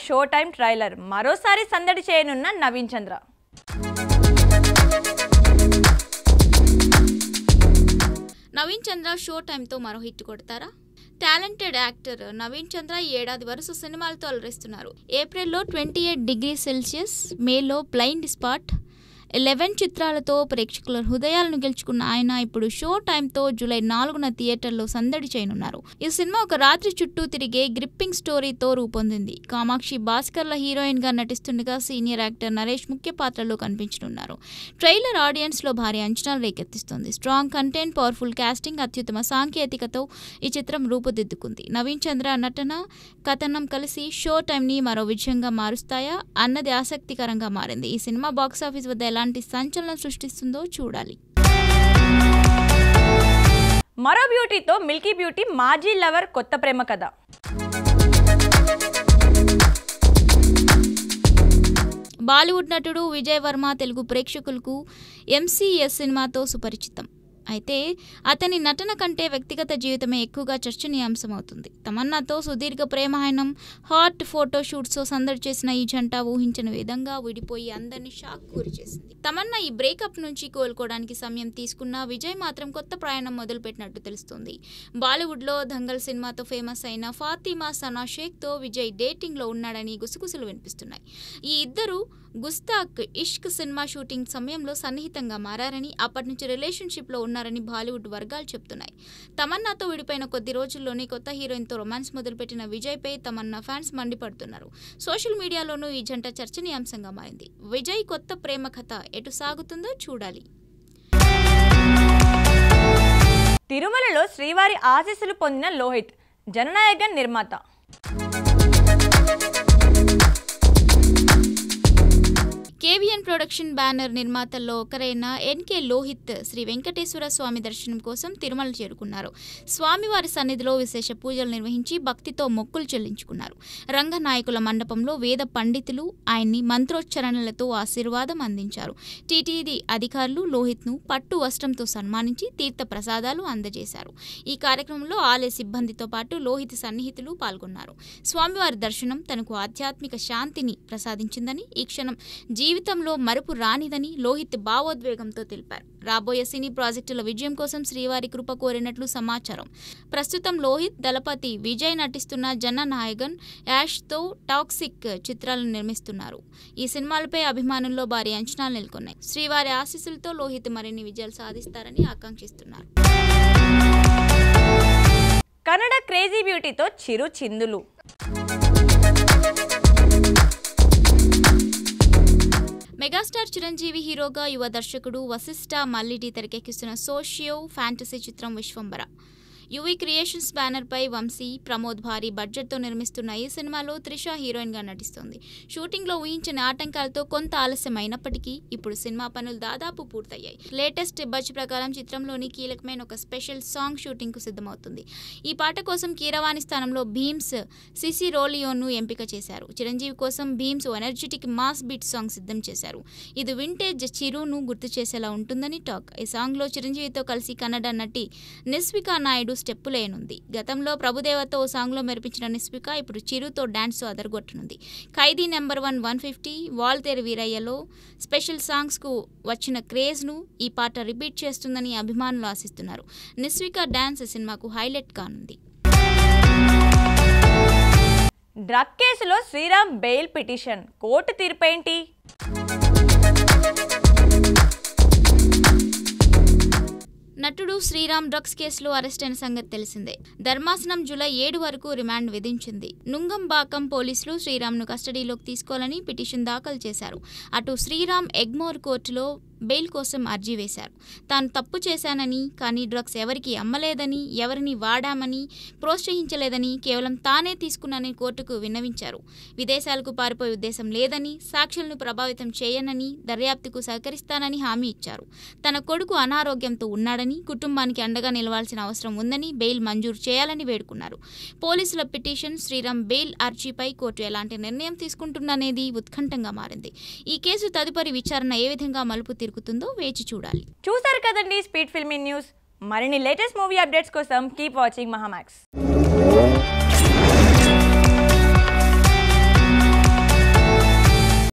Show time trailer మరోసారి సందడి చేయనున్న నవీన్ చంద్ర. నవీన్ చంద్ర షో టైమ్తో మరో హిట్ కొడతారా? టాలెంటెడ్ యాక్టర్ నవీన్ చంద్ర ఈ ఏడాది వరుస సినిమాలతో అలరిస్తున్నారు. ఏప్రిల్లో 28 degrees Celsius, మేలో బ్లైండ్ స్పాట్, 11 చిత్రాలతో ప్రేక్షకుల హృదయాలను గెలుచుకున్న ఆయన ఇప్పుడు షో టైమ్తో జూలై 4న థియేటర్లో సందడి చేయనున్నారు. ఈ సినిమా ఒక రాత్రి చుట్టూ తిరిగే గ్రిప్పింగ్ స్టోరీతో రూపొందింది. కామాక్షి భాస్కర్ల హీరోయిన్గా నటిస్తుండగా సీనియర్ యాక్టర్ నరేష్ ముఖ్య పాత్రలో కనిపించనున్నారు. ట్రైలర్ ఆడియన్స్లో భారీ అంచనాలు రేకెత్తిస్తోంది. స్ట్రాంగ్ కంటెంట్, పవర్ఫుల్ కాస్టింగ్, అత్యుత్తమ సాంకేతికతో ఈ చిత్రం రూపుదిద్దుకుంది. నవీన్ చంద్ర నటన, కథనం కలిసి షో టైమ్ని మరో విజయంగా మారుస్తాయా అన్నది ఆసక్తికరంగా మారింది. ఈ సినిమా బాక్సాఫీస్ వద్ద ఎలాంటి సంచలనం సృష్టిస్తుందో చూడాలి. మరో బ్యూటీతో మిల్కీ బ్యూటీ మాజీ లవర్ కొత్త ప్రేమ కథ. బాలీవుడ్ నటుడు విజయ్ వర్మ తెలుగు ప్రేక్షకులకు MCS సినిమాతో సుపరిచితం. అయితే అతని నటన కంటే వ్యక్తిగత జీవితమే ఎక్కువగా చర్చనీయాంశమవుతుంది. తమన్నాతో సుదీర్ఘ ప్రేమాయణం, హాట్ ఫోటో షూట్స్తో సందడి చేసిన ఈ జంట ఊహించని విధంగా విడిపోయి అందరినీ షాక్ గురి చేసింది. తమన్నా ఈ బ్రేకప్ నుంచి కోలుకోవడానికి సమయం తీసుకున్న విజయ్ మాత్రం కొత్త ప్రయాణం మొదలుపెట్టినట్టు తెలుస్తోంది. బాలీవుడ్లో దంగల్ సినిమాతో ఫేమస్ అయిన ఫాతిమా సనా షేఖ్తో విజయ్ డేటింగ్లో ఉన్నాడని గుసగుసలు వినిపిస్తున్నాయి. ఈ ఇద్దరు గుస్తాక్ ఇష్క్ సినిమా షూటింగ్ సమయంలో సన్నిహితంగా మారారని, అప్పటి నుంచి రిలేషన్షిప్లో ఉన్నారని బాలీవుడ్ వర్గాలు చెప్తున్నాయి. తమన్నాతో విడిపోయిన కొద్ది రోజుల్లోనే కొత్త హీరోయిన్తో రొమాన్స్ మొదలుపెట్టిన విజయ్పై తమన్నా ఫ్యాన్స్ మండిపడుతున్నారు. సోషల్ మీడియాలోనూ ఈ జంట చర్చనీయాంశంగా మారింది. విజయ్ కొత్త ప్రేమ కథ ఎటు సాగుతుందో చూడాలి. తిరుమలలో శ్రీవారి ఆశీస్సులు పొందిన లోహిత్, జననాయకన్ నిర్మాత. KVN ప్రొడక్షన్ బ్యానర్ నిర్మాతల్లో ఒకరైన NK లోహిత్ శ్రీ వెంకటేశ్వర స్వామి దర్శనం కోసం తిరుమల చేరుకున్నారు. స్వామివారి సన్నిధిలో విశేష పూజలు నిర్వహించి భక్తితో మొక్కులు చెల్లించుకున్నారు. రంగనాయకుల మండపంలో వేద పండితులు ఆయన్ని మంత్రోచ్చరణలతో ఆశీర్వాదం అందించారు. TTD అధికారులు లోహిత్ను పట్టు వస్త్రంతో సన్మానించి తీర్థ ప్రసాదాలు అందజేశారు. ఈ కార్యక్రమంలో ఆలయ సిబ్బందితో పాటు లోహిత్ సన్నిహితులు పాల్గొన్నారు. స్వామివారి దర్శనం తనకు ఆధ్యాత్మిక శాంతిని ప్రసాదించిందని, ఈ క్షణం జీవితంలో మరుపు రానిదని లోహిత్ భావోద్వేగంతో తెలిపారు. రాబోయే సినీ ప్రాజెక్టుల విజయం కోసం శ్రీవారి కృప కోరినట్లు సమాచారం. ప్రస్తుతం లోహిత్, దళపతి విజయ్ నటిస్తున్న జననాయకన్, యాష్తో టాక్సిక్ చిత్రాలను నిర్మిస్తున్నారు. ఈ సినిమాలపై అభిమానుల్లో భారీ అంచనాలు నెలకొన్నాయి. శ్రీవారి ఆశీస్సులతో లోహిత్ మరిన్ని విజయాలు సాధిస్తారని ఆకాంక్షిస్తున్నారు. కన్నడ క్రేజీ బ్యూటీతో చిరు చిందులు. మెగాస్టార్ చిరంజీవి హీరోగా యువ దర్శకుడు వశిష్ఠ మల్లిడి తెరకెక్కిస్తున్న సోషియో ఫ్యాంటసీ చిత్రం విశ్వంబర. యువి క్రియేషన్స్ బ్యానర్పై వంశీ, ప్రమోద్ భారీ బడ్జెట్తో నిర్మిస్తున్న ఈ సినిమాలో త్రిష హీరోయిన్గా నటిస్తోంది. షూటింగ్లో ఊహించిన ఆటంకాలతో కొంత ఆలస్యం అయినప్పటికీ ఇప్పుడు సినిమా పనులు దాదాపు పూర్తయ్యాయి. లేటెస్ట్ బడ్జ్ ప్రకారం చిత్రంలోని కీలకమైన ఒక స్పెషల్ సాంగ్ షూటింగ్కు సిద్ధమవుతుంది. ఈ పాట కోసం కీరవాణి స్థానంలో భీమ్స్ సిసిరోలియోను ఎంపిక చేశారు. చిరంజీవి కోసం Bheems energetic mass beat song సిద్ధం చేశారు. ఇది వింటేజ్ చిరును గుర్తు చేసేలా ఉంటుందని టాక్. ఈ సాంగ్లో చిరంజీవితో కలిసి కన్నడ నటి నిస్వికా నాయుడు స్టెప్పులేనుంది. గతంలో ప్రభుదేవతో ఓ సాంగ్లో మెరిపించిన నిస్విక ఇప్పుడు చిరుతో డాన్స్తో అదరగొట్టనుంది. ఖైదీ నెంబర్ 150, వాల్తేరు వీరయ్యలో స్పెషల్ సాంగ్స్కు వచ్చిన క్రేజ్ను ఈ పాట రిపీట్ చేస్తుందని అభిమానులు ఆశిస్తున్నారు. నిస్విక డాన్స్ సినిమాకు హైలైట్ కానుంది. డ్రగ్ కేసులో శ్రీరామ్ బెయిల్ పిటిషన్, కోర్టు తీర్పేంటి? నటుడు శ్రీరామ్ డ్రగ్స్ కేసులో అరెస్ట్ అయిన సంగతి తెలిసిందే. ధర్మాసనం జూలై 7 వరకు రిమాండ్ విధించింది. నుంగంబాకం పోలీసులు శ్రీరామ్ను కస్టడీలోకి తీసుకోవాలని పిటిషన్ దాఖలు చేశారు. అటు శ్రీరామ్ ఎగ్మోర్ కోర్టులో బెయిల్ కోసం అర్జీ వేశారు. తాను తప్పు చేశానని, కానీ డ్రగ్స్ ఎవరికి అమ్మలేదని, ఎవరిని వాడామని ప్రోత్సహించలేదని, కేవలం తానే తీసుకున్నానని కోర్టుకు విన్నవించారు. విదేశాలకు పారిపోయే ఉద్దేశం లేదని, సాక్షులను ప్రభావితం చేయనని, దర్యాప్తుకు సహకరిస్తానని హామీ ఇచ్చారు. తన కొడుకు అనారోగ్యంతో ఉన్నాడని, కుటుంబానికి అండగా నిలవాల్సిన అవసరం ఉందని బెయిల్ మంజూరు చేయాలని వేడుకున్నారు. పోలీసుల పిటిషన్, శ్రీరామ్ బెయిల్ అర్జీపై కోర్టు ఎలాంటి నిర్ణయం తీసుకుంటుందనేది ఉత్కంఠంగా మారింది. ఈ కేసు తదుపరి విచారణ ఏ విధంగా మలుపు తిరుగుతుందో వేచి చూడాలి. చూసారు కదండి స్పీడ్ ఫిల్మీ న్యూస్. మరిన్ని లేటెస్ట్ మూవీ అప్డేట్స్ కోసం కీప్ వాచింగ్ మహామాక్స్.